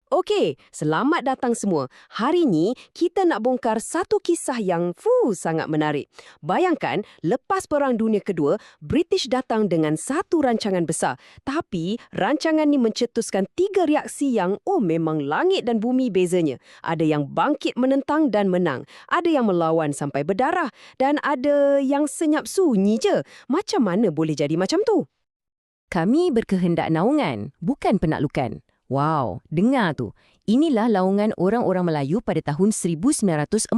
Okey, selamat datang semua. Hari ni kita nak bongkar satu kisah yang sangat menarik. Bayangkan, lepas Perang Dunia Kedua, British datang dengan satu rancangan besar. Tapi, rancangan ni mencetuskan 3 reaksi yang memang langit dan bumi bezanya. Ada yang bangkit menentang dan menang. Ada yang melawan sampai berdarah. Dan ada yang senyap sunyi je. Macam mana boleh jadi macam tu? Kami berkehendak naungan, bukan penaklukan. Wow, dengar tu. Inilah laungan orang-orang Melayu pada tahun 1946.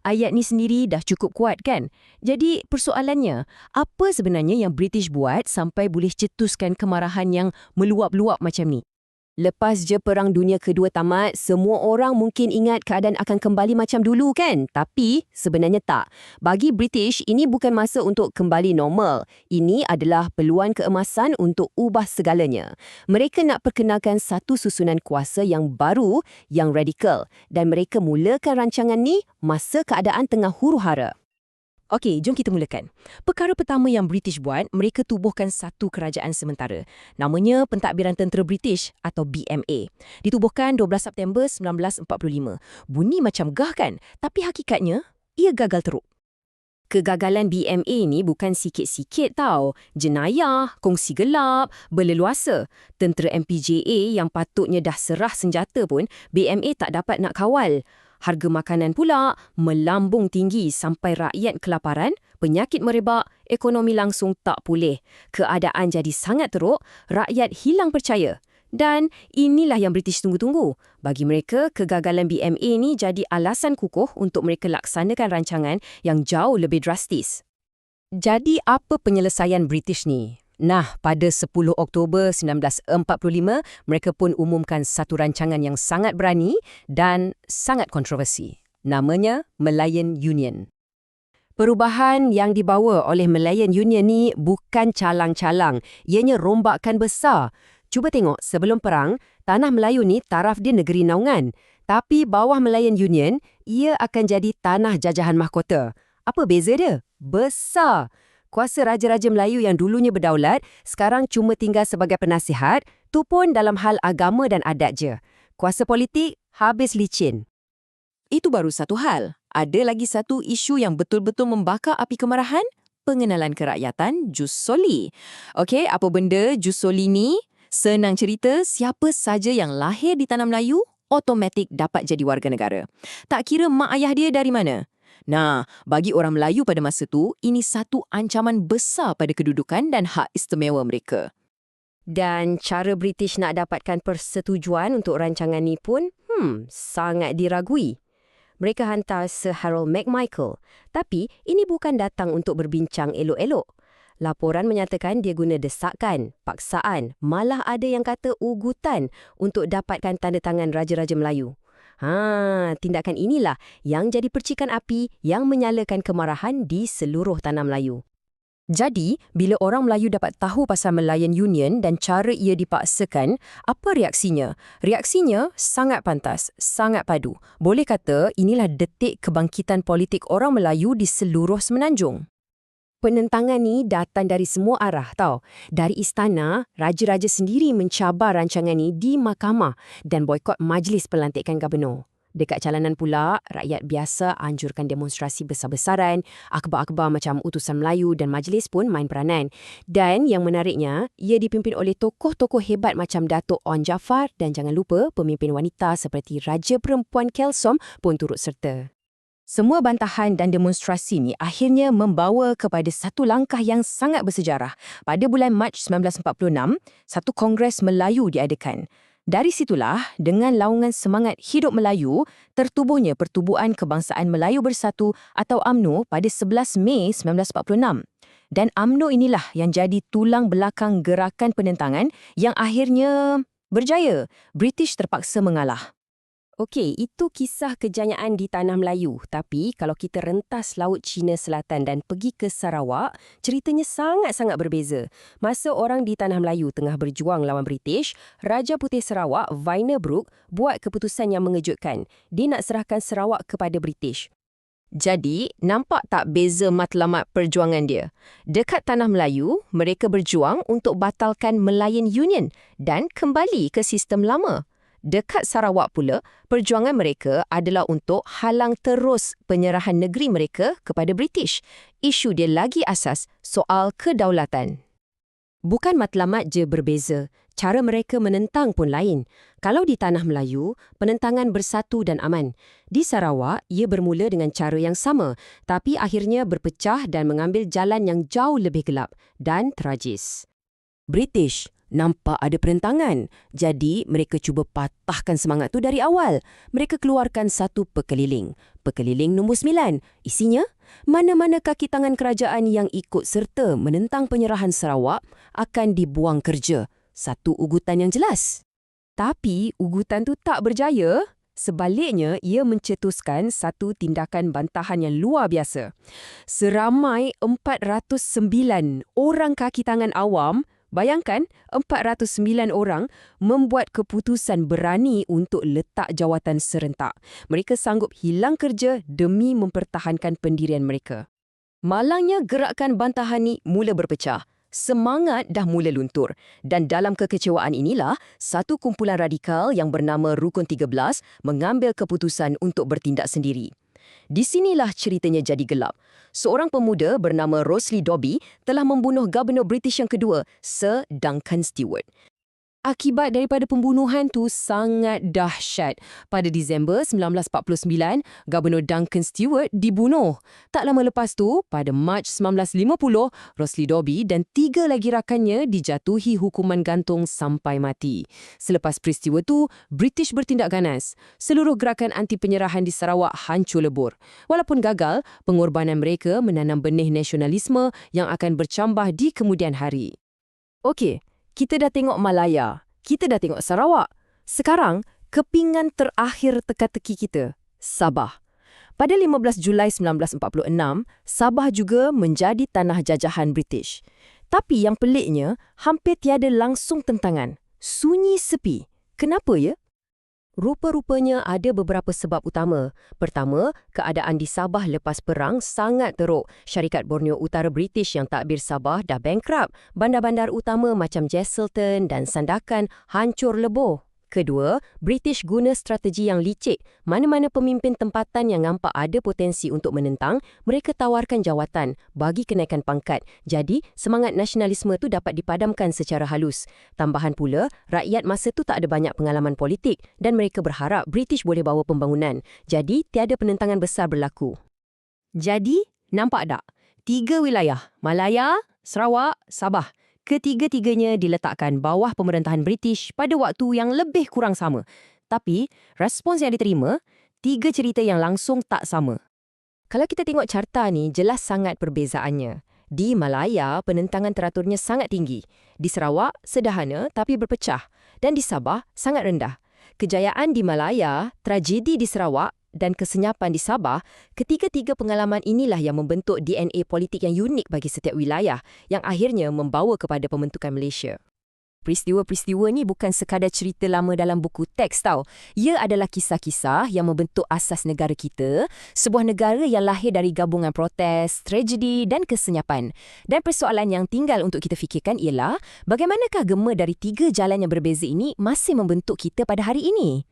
Ayat ni sendiri dah cukup kuat kan? Jadi persoalannya, apa sebenarnya yang British buat sampai boleh cetuskan kemarahan yang meluap-luap macam ni? Lepas je Perang Dunia Kedua tamat, semua orang mungkin ingat keadaan akan kembali macam dulu kan? Tapi sebenarnya tak. Bagi British, ini bukan masa untuk kembali normal. Ini adalah peluang keemasan untuk ubah segalanya. Mereka nak perkenalkan satu susunan kuasa yang baru, yang radikal. Dan mereka mulakan rancangan ni masa keadaan tengah huru-hara. Okey, jom kita mulakan. Perkara pertama yang British buat, mereka tubuhkan satu kerajaan sementara. Namanya Pentadbiran Tentera British atau BMA. Ditubuhkan 12 September 1945. Bunyi macam gah kan? Tapi hakikatnya, ia gagal teruk. Kegagalan BMA ni bukan sikit-sikit tau. Jenayah, kongsi gelap, berleluasa. Tentera MPJA yang patutnya dah serah senjata pun, BMA tak dapat nak kawal. Harga makanan pula melambung tinggi sampai rakyat kelaparan, penyakit merebak, ekonomi langsung tak pulih. Keadaan jadi sangat teruk, rakyat hilang percaya. Dan inilah yang British tunggu-tunggu. Bagi mereka, kegagalan BMA ni jadi alasan kukuh untuk mereka laksanakan rancangan yang jauh lebih drastis. Jadi apa penyelesaian British ni? Nah, pada 10 Oktober 1945, mereka pun umumkan satu rancangan yang sangat berani dan sangat kontroversi. Namanya Malayan Union. Perubahan yang dibawa oleh Malayan Union ni bukan calang-calang. Ianya rombakan besar. Cuba tengok, sebelum perang, tanah Melayu ni taraf dia negeri naungan. Tapi bawah Malayan Union, ia akan jadi tanah jajahan mahkota. Apa beza dia? Besar. Kuasa Raja-Raja Melayu yang dulunya berdaulat, sekarang cuma tinggal sebagai penasihat, tu pun dalam hal agama dan adat je. Kuasa politik, habis licin. Itu baru satu hal. Ada lagi satu isu yang betul-betul membakar api kemarahan, pengenalan kerakyatan Jus Soli. Okey, apa benda Jus Soli ni? Senang cerita, siapa saja yang lahir di tanah Melayu, automatik dapat jadi warga negara. Tak kira mak ayah dia dari mana. Nah, bagi orang Melayu pada masa tu, ini satu ancaman besar pada kedudukan dan hak istimewa mereka. Dan cara British nak dapatkan persetujuan untuk rancangan ni pun, sangat diragui. Mereka hantar Sir Harold McMichael. Tapi, ini bukan datang untuk berbincang elok-elok. Laporan menyatakan dia guna desakan, paksaan, malah ada yang kata ugutan untuk dapatkan tanda tangan Raja-Raja Melayu. Tindakan inilah yang jadi percikan api yang menyalakan kemarahan di seluruh tanah Melayu. Jadi, bila orang Melayu dapat tahu pasal Malayan Union dan cara ia dipaksakan, apa reaksinya? Reaksinya sangat pantas, sangat padu. Boleh kata inilah detik kebangkitan politik orang Melayu di seluruh Semenanjung. Penentangan ni datang dari semua arah tau. Dari istana, raja-raja sendiri mencabar rancangan ni di mahkamah dan boikot majlis pelantikan gubernur. Dekat jalanan pula, rakyat biasa anjurkan demonstrasi besar-besaran, akhbar-akhbar macam Utusan Melayu dan majlis pun main peranan. Dan yang menariknya, ia dipimpin oleh tokoh-tokoh hebat macam Datuk On Jaafar dan jangan lupa pemimpin wanita seperti Raja Perempuan Kelsom pun turut serta. Semua bantahan dan demonstrasi ni akhirnya membawa kepada satu langkah yang sangat bersejarah. Pada bulan Mac 1946, satu Kongres Melayu diadakan. Dari situlah, dengan laungan semangat hidup Melayu, tertubuhnya Pertubuhan Kebangsaan Melayu Bersatu atau UMNO pada 11 Mei 1946. Dan UMNO inilah yang jadi tulang belakang gerakan penentangan yang akhirnya berjaya. British terpaksa mengalah. Okey, itu kisah kejayaan di Tanah Melayu. Tapi kalau kita rentas Laut Cina Selatan dan pergi ke Sarawak, ceritanya sangat-sangat berbeza. Masa orang di Tanah Melayu tengah berjuang lawan British, Raja Putih Sarawak, Vainer Brooke, buat keputusan yang mengejutkan. Dia nak serahkan Sarawak kepada British. Jadi, nampak tak beza matlamat perjuangan dia? Dekat Tanah Melayu, mereka berjuang untuk batalkan Malayan Union dan kembali ke sistem lama. Dekat Sarawak pula, perjuangan mereka adalah untuk halang terus penyerahan negeri mereka kepada British. Isu dia lagi asas soal kedaulatan. Bukan matlamat je berbeza, cara mereka menentang pun lain. Kalau di Tanah Melayu, penentangan bersatu dan aman. Di Sarawak, ia bermula dengan cara yang sama, tapi akhirnya berpecah dan mengambil jalan yang jauh lebih gelap dan tragis. British nampak ada perentangan, jadi mereka cuba patahkan semangat tu dari awal. Mereka keluarkan satu pekeliling. Pekeliling nombor 9. Isinya, mana-mana kaki tangan kerajaan yang ikut serta menentang penyerahan Sarawak akan dibuang kerja. Satu ugutan yang jelas. Tapi ugutan tu tak berjaya. Sebaliknya, ia mencetuskan satu tindakan bantahan yang luar biasa. Seramai 409 orang kaki tangan awam, bayangkan 409 orang membuat keputusan berani untuk letak jawatan serentak. Mereka sanggup hilang kerja demi mempertahankan pendirian mereka. Malangnya gerakan bantahan ni mula berpecah. Semangat dah mula luntur. Dan dalam kekecewaan inilah, satu kumpulan radikal yang bernama Rukun 13 mengambil keputusan untuk bertindak sendiri. Di sinilah ceritanya jadi gelap. Seorang pemuda bernama Rosalie Dobbie telah membunuh Gubernur British yang kedua, Sir Duncan Stewart. Akibat daripada pembunuhan tu sangat dahsyat. Pada Disember 1949, Gubernur Duncan Stewart dibunuh. Tak lama lepas tu, pada Mac 1950, Rosalie Dobbie dan 3 lagi rakannya dijatuhi hukuman gantung sampai mati. Selepas peristiwa tu, British bertindak ganas. Seluruh gerakan anti penyerahan di Sarawak hancur lebur. Walaupun gagal, pengorbanan mereka menanam benih nasionalisme yang akan bercambah di kemudian hari. Okey. Kita dah tengok Malaya, kita dah tengok Sarawak. Sekarang, kepingan terakhir teka-teki kita, Sabah. Pada 15 Julai 1946, Sabah juga menjadi tanah jajahan British. Tapi yang peliknya, hampir tiada langsung tentangan. Sunyi sepi. Kenapa ya? Rupa-rupanya ada beberapa sebab utama. Pertama, keadaan di Sabah lepas perang sangat teruk. Syarikat Borneo Utara British yang takbir Sabah dah bankrupt. Bandar-bandar utama macam Jesselton dan Sandakan hancur lebur. Kedua, British guna strategi yang licik. Mana-mana pemimpin tempatan yang nampak ada potensi untuk menentang, mereka tawarkan jawatan bagi kenaikan pangkat. Jadi, semangat nasionalisme tu dapat dipadamkan secara halus. Tambahan pula, rakyat masa tu tak ada banyak pengalaman politik dan mereka berharap British boleh bawa pembangunan. Jadi, tiada penentangan besar berlaku. Jadi, nampak tak? 3 wilayah, Malaya, Sarawak, Sabah. Ketiga-tiganya diletakkan bawah pemerintahan British pada waktu yang lebih kurang sama. Tapi, respons yang diterima, 3 cerita yang langsung tak sama. Kalau kita tengok carta ni, jelas sangat perbezaannya. Di Malaya, penentangan teraturnya sangat tinggi. Di Sarawak, sederhana tapi berpecah. Dan di Sabah, sangat rendah. Kejayaan di Malaya, tragedi di Sarawak dan kesenyapan di Sabah, ketiga-tiga pengalaman inilah yang membentuk DNA politik yang unik bagi setiap wilayah yang akhirnya membawa kepada pembentukan Malaysia. Peristiwa-peristiwa ni bukan sekadar cerita lama dalam buku teks tau. Ia adalah kisah-kisah yang membentuk asas negara kita, sebuah negara yang lahir dari gabungan protes, tragedi dan kesenyapan. Dan persoalan yang tinggal untuk kita fikirkan ialah, bagaimanakah gema dari 3 jalan yang berbeza ini masih membentuk kita pada hari ini?